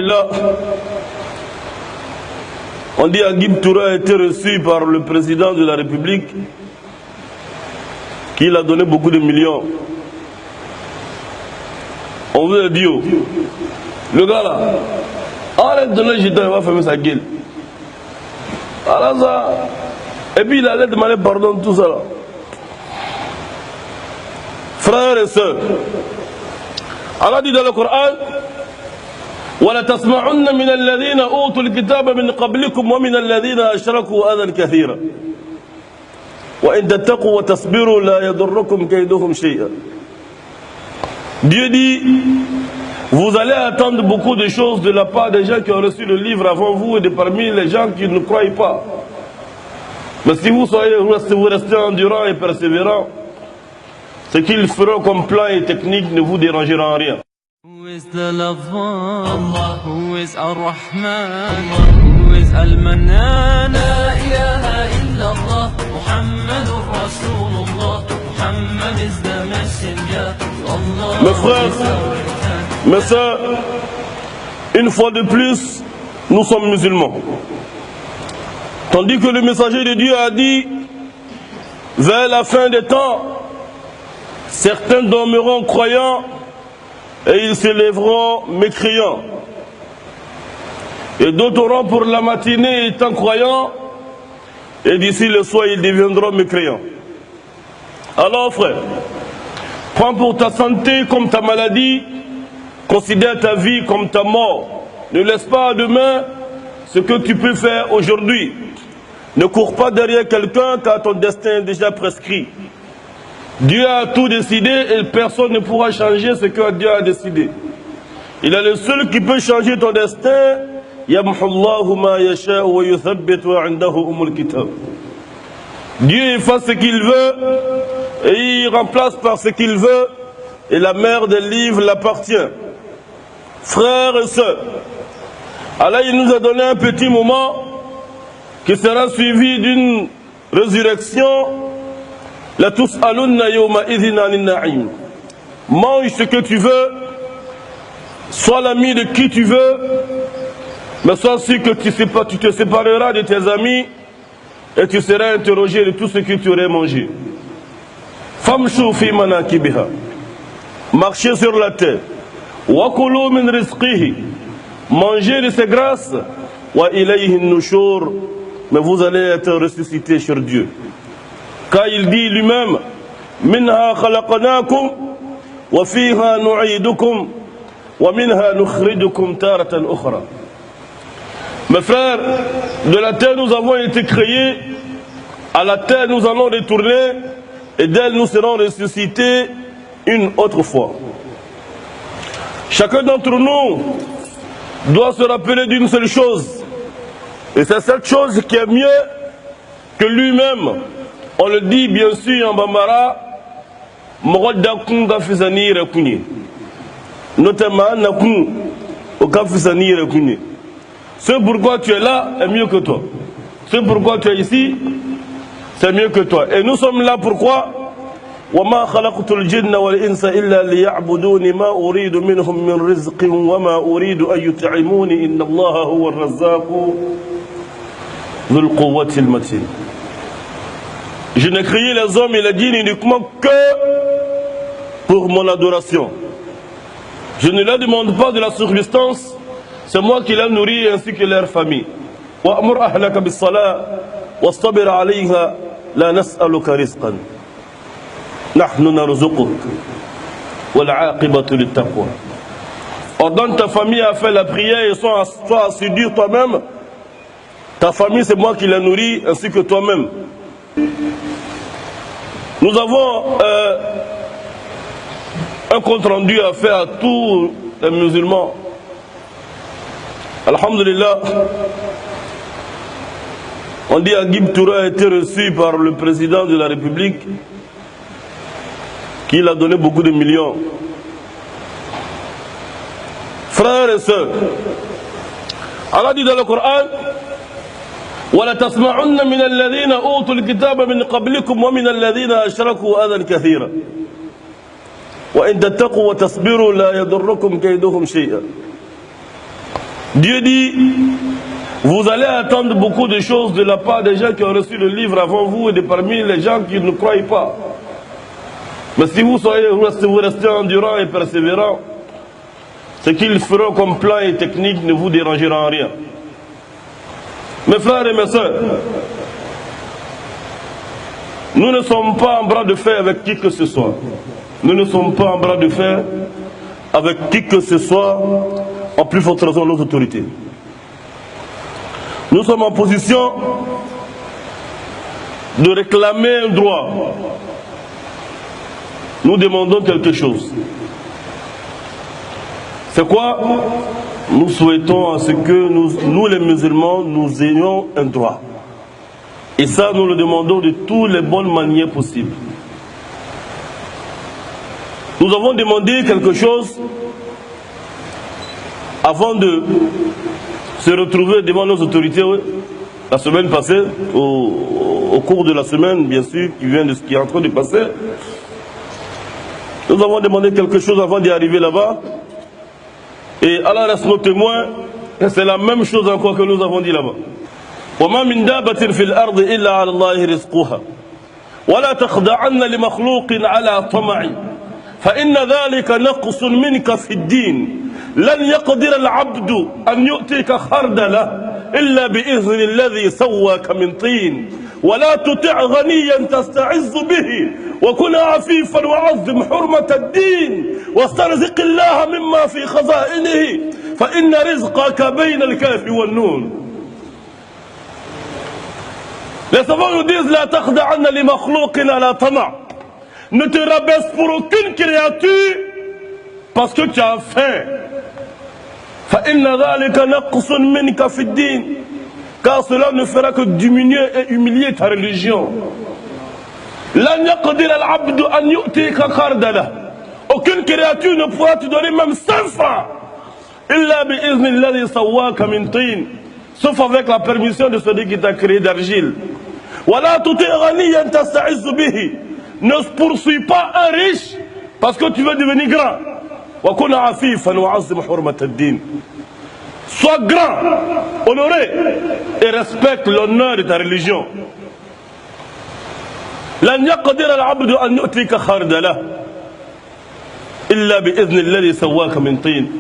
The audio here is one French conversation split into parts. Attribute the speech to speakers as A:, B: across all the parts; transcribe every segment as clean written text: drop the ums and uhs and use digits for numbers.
A: Alhamdulillah, on dit Agib Toura a été reçu par le président de la République qui l'a donné beaucoup de millions. On veut dire, le gars là, arrête de donner gitan, il va fermer sa gueule. Alors ça, et puis il allait demander pardon, tout ça là. Frères et sœurs, Allah dit dans le Coran, وَلَا تَسْمَعُنَّ مِنَ الَّذِينَ أُوتُوا الْكِتَابَ مِنْ قَبْلِكُمْ وَمِنَ الَّذِينَ أَشْرَكُوا أَذًى كَثِيرًا وَإِنْ تَتَّقُوا وَتَصْبِرُوا لَا يَضُرُّكُمْ كَيْدُهُمْ شَيْئًا. Dieu dit, vous allez attendre beaucoup de choses de la part des gens qui ont reçu le livre avant vous et de parmi les gens qui ne croient pas. Mais si vous restez endurant et persévérant, ce qu'ils feront comme plan et technique ne vous dérangera en rien.
B: Who is the lover? Allah. Who is Ar-Rahman? Who is Al-Mannan? La ilaha illallah. Muhammadur Rasulullah. Muhammad is the messenger. Allah.
A: Mes frères, mes sœurs, une fois de plus, nous sommes musulmans. Tandis que le messager de Dieu a dit, vers la fin des temps, certains dormiront croyants et ils se lèveront mécréants. Et d'autres auront pour la matinée étant croyants et d'ici le soir ils deviendront mécréants. Alors frère, prends pour ta santé comme ta maladie, considère ta vie comme ta mort. Ne laisse pas à demain ce que tu peux faire aujourd'hui. Ne cours pas derrière quelqu'un car ton destin est déjà prescrit. Dieu a tout décidé et personne ne pourra changer ce que Dieu a décidé. Il est le seul qui peut changer ton destin. Dieu efface ce qu'il veut et il remplace par ce qu'il veut et la mère des livres l'appartient. Frères et sœurs, Allah il nous a donné un petit moment qui sera suivi d'une résurrection. La tus'alunna yawma idhin anin na'im. Mange ce que tu veux, sois l'ami de qui tu veux, mais sois sûr que tu te sépareras de tes amis et tu seras interrogé de tout ce que tu aurais mangé. Famshu fi manakibiha. Marchez sur la terre. Wa kulu min rizqihi. Mangez de ses grâces. Wa ilayhi nushur. Mais vous allez être ressuscités sur Dieu. Car il dit lui-même, Minha khalaqnakum wa fiha nu'idukum wa minha nukhrijukum taratan ukhra. Mes frères, de la terre nous avons été créés, à la terre nous allons retourner et d'elle nous serons ressuscités une autre fois. Chacun d'entre nous doit se rappeler d'une seule chose, et c'est cette chose qui est mieux que lui-même. On le dit bien sûr en Bambara, notamment ce pourquoi tu es là est mieux que toi. Ce pourquoi tu es ici, c'est mieux que toi. Et nous sommes là pourquoi? وَمَا خَلَقْتُ الْجِنَّ وَالْإِنسَ إِلَّا لِيَعْبُدُونِ مَا أُرِيدُ مِنْهُمْ مِنْ رِزْقٍ وَمَا أُرِيدُ أَن يُطْعِمُونِ إِنَّ اللَّهَ هُوَ الرَّزَّاقُ ذُو الْقُوَّةِ الْمَتِينِ. Je n'ai créé les hommes et les djinns uniquement que pour mon adoration. Je ne leur demande pas de la subsistance, c'est moi qui les nourris ainsi que leur famille. وَأْمُرْ أَهْلَكَ بِالصَّلَاةِ وَاصْطَبِرْ عَلَيْهَا لَا نَسْأَلُكَ رِزْقًا نَحْنُ نَرْزُقُكَ وَالْعَاقِبَةُ لِلتَّقْوَى. Ordonne ta famille à faire la prière et sois assidu toi-même. Ta famille, c'est moi qui la nourris ainsi que toi-même. Nous avons un compte rendu à faire à tous les musulmans. Alhamdulillah, on dit Agib Toura a été reçu par le président de la République qui l'a donné beaucoup de millions. Frères et sœurs, Allah dit dans le Coran, وَلَا تَسْمَعُنَّ مِنَ الَّذِينَ أُوتُوا الْكِتَابَ مِنْ قَبْلِكُمْ وَمِنَ الَّذِينَ أَشْرَكُوا أَذًى كَثِيرًا وَإِنْ تَتَّقُوا وَتَصْبِرُوا لَا يَضُرُّكُمْ كَيْدُهُمْ شَيْئًا. Dieu dit, vous allez attendre beaucoup de choses de la part des gens qui ont reçu le livre avant vous et de parmi les gens qui ne croient pas. Mais si vous restez endurant et persévérant, ce qu'ils feront comme plan et technique ne vous dérangera en rien. Mes frères et mes sœurs, nous ne sommes pas en bras de fer avec qui que ce soit. Nous ne sommes pas en bras de fer avec qui que ce soit, en plus forte raison nos autorités. Nous sommes en position de réclamer un droit. Nous demandons quelque chose. C'est quoi? Nous souhaitons à ce que nous les musulmans, nous ayons un droit. Et ça, nous le demandons de toutes les bonnes manières possibles. Nous avons demandé quelque chose avant de se retrouver devant nos autorités la semaine passée, au cours de la semaine, bien sûr, qui est en train de passer. Nous avons demandé quelque chose avant d'y arriver là-bas. Et Allah reste nos témoins, et c'est la même chose encore que nous avons dit là-bas. وما من دابة في الأرض إلا على الله رزقها ولا تخضعن لمخلوق على طمع فإن ذلك نقص منك في الدين لن يقدر العبد أن يؤتيك خردله إلا بإذن الذي سواك من طين ولا تطع غنيا تستعز به وكن عفيفا وعظم حرمة الدين واسترزق الله مما في خزائنه فإن رزقك بين الكاف والنون. Les savants nous disent la takhda'anna li makhlouqin ala tama'. Ne te rabaisse pour aucune créature parce que tu as faim. Fa inna dhalika naqsun minka fi ad-din. Car cela ne fera que diminuer et humilier ta religion. Lan yaqdir al-'abdu an yu'tika khardala. Aucune créature ne pourra te donner même 5 francs. Illa bi izni alladhi sawwaka min tin. Sauf avec la permission de celui qui t'a créé d'argile. Ne poursuis pas un riche parce que tu veux devenir grand. Sois grand, honoré et respecte l'honneur de ta religion. لن يقدر العبد أن يؤتيك خردله إلا بإذن الذي سواك من طين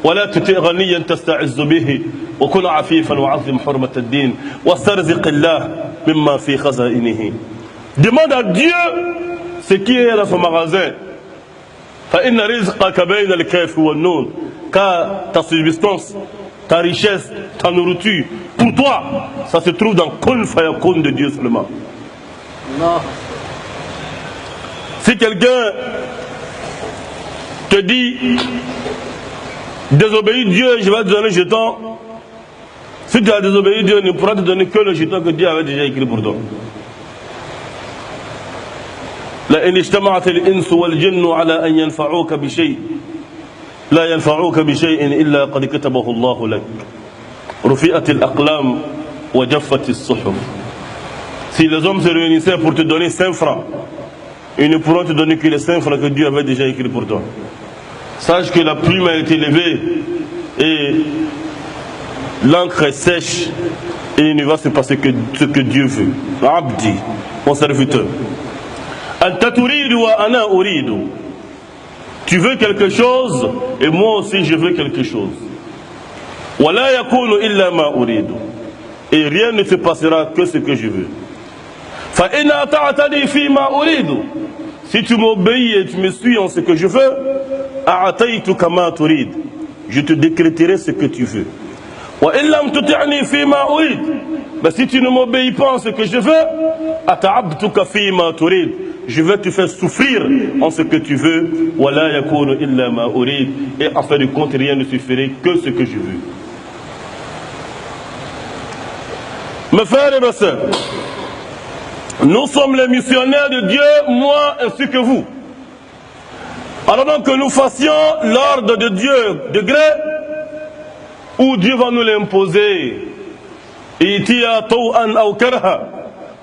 A: ولا تطع غنيا تستعز به وكن عفيفا وعظم حرمة الدين واسترزق الله مما في خزائنه. Demande à Dieu ce qui est dans son magasin. فإن رزقك بين الكاف والنون. Car ta subsistance, ta richesse, ta nourriture, pour toi, ça se trouve dans Kun Fayakun de Dieu seulement. Non. Si quelqu'un te dit désobéis Dieu, je vais te donner le jeton. Si tu as désobéi Dieu, il ne pourra te donner que le jeton que Dieu avait déjà écrit pour toi. لئن اجتمعت الإنس والجن على أن ينفعوك بشيء لا ينفعوك بشيء إلا قد كتبه الله لك رفعت الأقلام وجفت الصحف. Si les hommes se réunissaient pour te donner 5 francs, ils ne pourront te donner que les 5 francs que Dieu avait déjà écrit pour toi. Sache que la plume a été levée et l'encre est sèche et il ne va se passer que ce que Dieu veut. Abdi, mon serviteur. Anta turidu wa ana uridu. Tu veux quelque chose et moi aussi je veux quelque chose. Wa la yakunu illa ma uridu. Et rien ne se passera que ce que je veux. Fa in ata'tani fi ma uridu. Si tu m'obéis et tu me suis en ce que je veux, a'taytuka ma turid. Je te décréterai ce que tu veux. Wa in lam tuti'ni fi ma urid. Mais si tu ne m'obéis pas en ce que je veux, ata'abtuka fi ma turid. Je vais te faire souffrir en ce que tu veux. Wa la yakunu illa ma urid. Et en fin de compte, rien ne suffirait que ce que je veux. Mes frères et mes sœurs, nous sommes les missionnaires de Dieu, moi ainsi que vous. Alors donc que nous fassions l'ordre de Dieu de gré, ou Dieu va nous l'imposer. Itiya taw'an aw karha.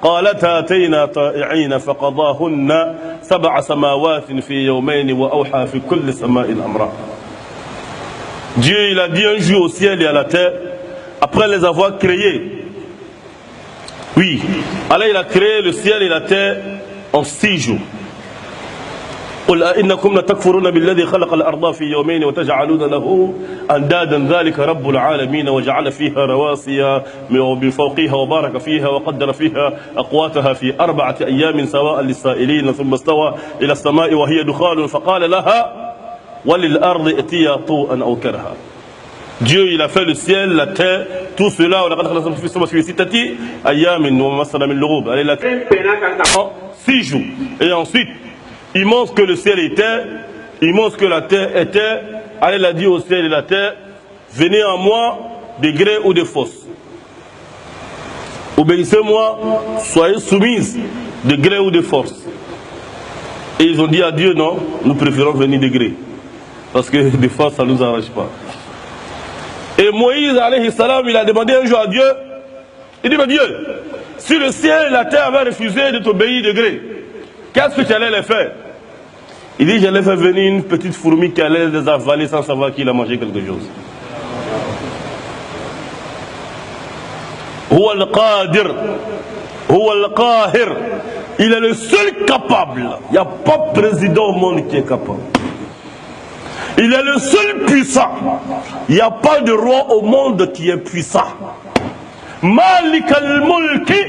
A: قالتا أتينا طائعين فقضاهن 7 سماوات في يومين وأوحى في كل سماء أمرها. Dieu, il a dit un jour au ciel et à la terre, après les avoir créés. Oui, Allah, il a créé le ciel et la terre en 6 jours. قل إنكم لتكفرون بالذي خلق الأرض في يومين وتجعلون له أندادا ذلك رب العالمين وجعل فيها رواسي من فوقها وبارك فيها وقدر فيها أقواتها في 4 أيام سواء للسائلين ثم استوى إلى السماء وهي دخان فقال لها وللأرض ائتيا طوءا أو كرها. Dieu, il a fait le ciel, la terre, tout cela, on a en 6 jours. Et ensuite, immense que le ciel était, immense que la terre était, Allah a dit au ciel et la terre, venez à moi de gré ou de force. Obéissez-moi, soyez soumises de gré ou de force. Et ils ont dit à Dieu, non, nous préférons venir de gré. Parce que de force, ça ne nous arrange pas. Et Moïse, alayhi salam, il a demandé un jour à Dieu, il dit, mais Dieu, si le ciel et la terre avaient refusé de t'obéir de gré, qu'est-ce que tu allais les faire? Il dit, j'allais faire venir une petite fourmi qui allait les avaler sans savoir qu'il a mangé quelque chose. Huwa al-Qadir, Huwa al-Qahir. Il est le seul capable. Il n'y a pas de président au monde qui est capable. Il est le seul puissant. Il n'y a pas de roi au monde qui est puissant. Malik al-Mulki,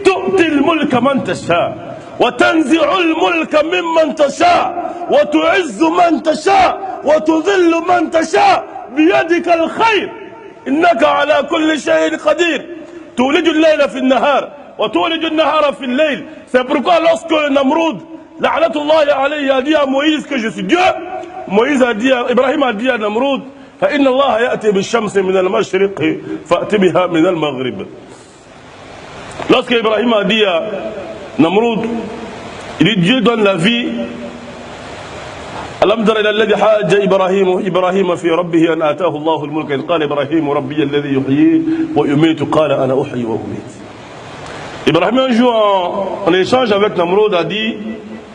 A: tu'ti al-mulka man tasha. وتنزع الملك ممن تشاء وتعز من تشاء وتذل من تشاء بيدك الخير إنك على كل شيء قدير تولج الليل في النهار وتولج النهار في الليل. C'est pourquoi lorsque Namroud, la'natullah alayhi, a dit à Moïse que je suis Dieu, Moïse a dit, Ibrahim a dit à Namroud, فإن الله يأتي بالشمس من المشرق فأتي بها من المغرب. Lorsque Ibrahim a dit à Namroud, il dit Dieu donne la vie. ألم تر إلى الذي حاج إبراهيم في ربه أن آتاه الله الملك إذ قال إبراهيم ربي الذي يحيي ويميت قال أنا أحيي وأميت. Ibrahim un jour en échange avec Namroud a dit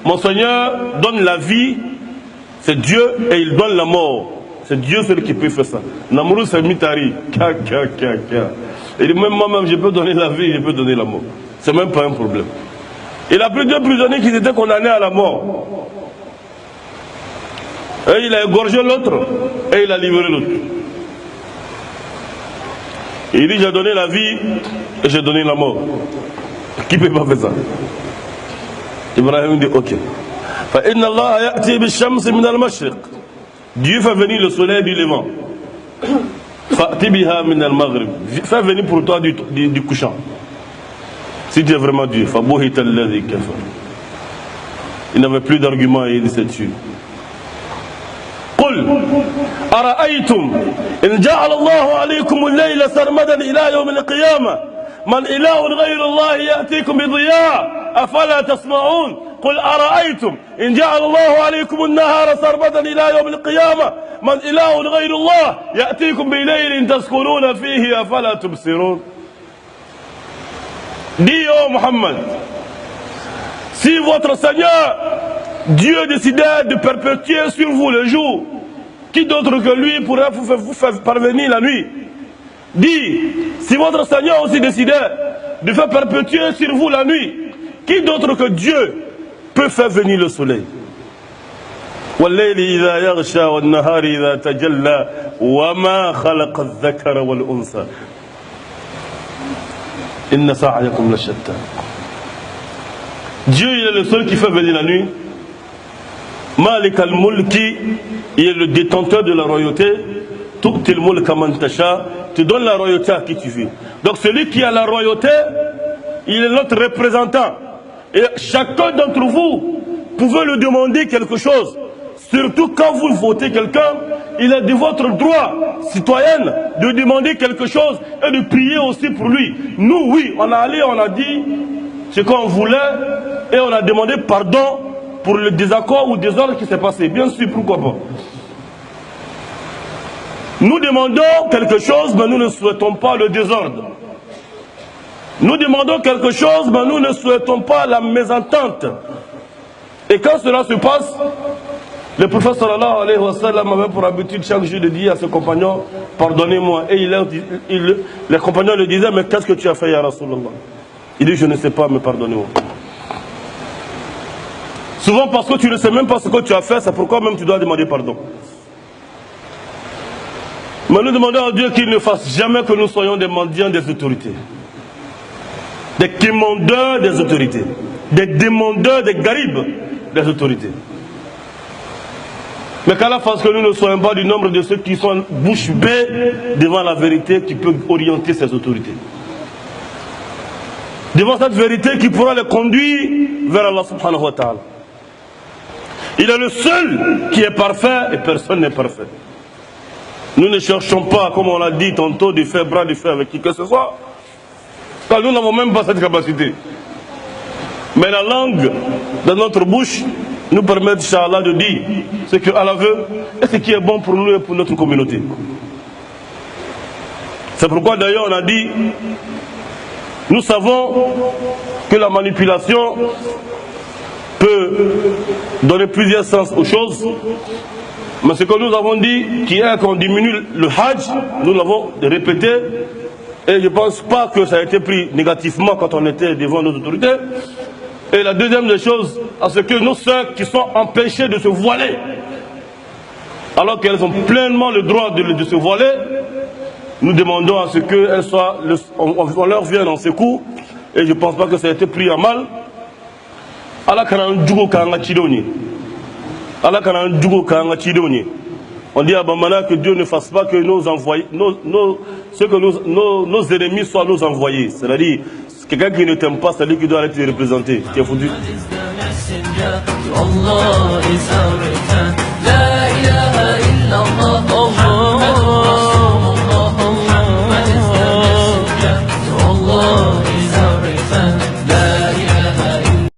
A: mon Seigneur donne la vie, c'est Dieu, et il donne la mort. C'est Dieu seul qui peut faire ça. Namroud s'est mis à rire. Il dit même moi-même je peux donner la vie, je peux donner la mort. C'est même pas un problème. Il a pris 2 prisonniers qui étaient condamnés à la mort. Et il a égorgé l'autre et il a livré l'autre. Il dit j'ai donné la vie et j'ai donné la mort. Qui peut pas faire ça? Ibrahim dit ok. فإن الله يأتي بالشمس من المشرق. Dieu fait venir le soleil du levant. فأتي بها من المغرب. Fait venir pour toi du couchant. Si tu es vraiment Dieu, il n'avait plus d'argument et il s'est tué. قل أرأيتم إن جعل الله عليكم الليل سرمدا إلى يوم القيامة من إله غير الله يأتيكم بضياء أفلا تسمعون قل أرأيتم إن جعل الله عليكم النهار سرمدا إلى يوم القيامة من إله غير الله يأتيكم بليل تسكنون فيه أفلا تبصرون. Dis ô Muhammad, si votre Seigneur, Dieu décidait de perpétuer sur vous le jour, qui d'autre que lui pourrait vous faire parvenir la nuit? Dis, si votre Seigneur aussi décidait de faire perpétuer sur vous la nuit, qui d'autre que Dieu peut faire venir le soleil? والليل إذا يغشى والنهار إذا تجلى وما خلق الذكر والأنثى إن سعيكم لشتى. Dieu il est le seul qui fait venir la nuit. Malik al-Mulki, il est le détenteur de la royauté. Tu'til mulka man tasha, tu donnes la royauté à qui tu veux. Donc celui qui a la royauté, il est notre représentant. Et chacun d'entre vous pouvez lui demander quelque chose. Surtout quand vous votez quelqu'un, il est de votre droit citoyen de demander quelque chose et de prier aussi pour lui. Nous, oui, on a allé, on a dit ce qu'on voulait et on a demandé pardon pour le désaccord ou désordre qui s'est passé. Bien sûr, pourquoi pas. Nous demandons quelque chose, mais nous ne souhaitons pas le désordre. Nous demandons quelque chose, mais nous ne souhaitons pas la mésentente. Et quand cela se passe, Le prophète sallallahu alayhi wa sallam avait pour habitude chaque jour de dire à ses compagnons, pardonnez-moi. Et les compagnons lui disaient, mais qu'est-ce que tu as fait, ya Rasulallah? Il dit, je ne sais pas, mais pardonnez-moi. Souvent parce que tu ne sais même pas ce que tu as fait, c'est pourquoi même tu dois demander pardon. Mais nous demandons à Dieu qu'il ne fasse jamais que nous soyons des mendiants des autorités. Des quémandeurs des autorités. Des demandeurs, des garibes des autorités. Mais qu'Allah fasse que nous ne soyons pas du nombre de ceux qui sont bouche bée devant la vérité qui peut orienter ces autorités. Devant cette vérité qui pourra les conduire vers Allah subhanahu wa ta'ala. Il est le seul qui est parfait et personne n'est parfait. Nous ne cherchons pas, comme on l'a dit tantôt, de faire bras de fer avec qui que ce soit. Car nous n'avons même pas cette capacité. Mais la langue de notre bouche nous permet, Inch'Allah, de dire ce que Allah veut et ce qui est bon pour nous et pour notre communauté. C'est pourquoi d'ailleurs on a dit, nous savons que la manipulation peut donner plusieurs sens aux choses, mais ce que nous avons dit, qui est qu'on diminue le hajj, nous l'avons répété, et je ne pense pas que ça a été pris négativement quand on était devant nos autorités. Et la deuxième des choses, à ce que nos sœurs qui sont empêchées de se voiler, alors qu'elles ont pleinement le droit de se voiler, nous demandons à ce qu'elles soient, on leur vienne en secours, et je ne pense pas que ça a été pris à mal. Allah kana djugo kanga chidoni. Allah kana djugo kanga chidoni. On dit à Bamana que Dieu ne fasse pas que nos envoyés, nos ennemis soient nos envoyés. C'est-à-dire, quelqu'un qui ne t'aime pas, c'est lui qui doit être représenté. Tu es foutu. Allah is our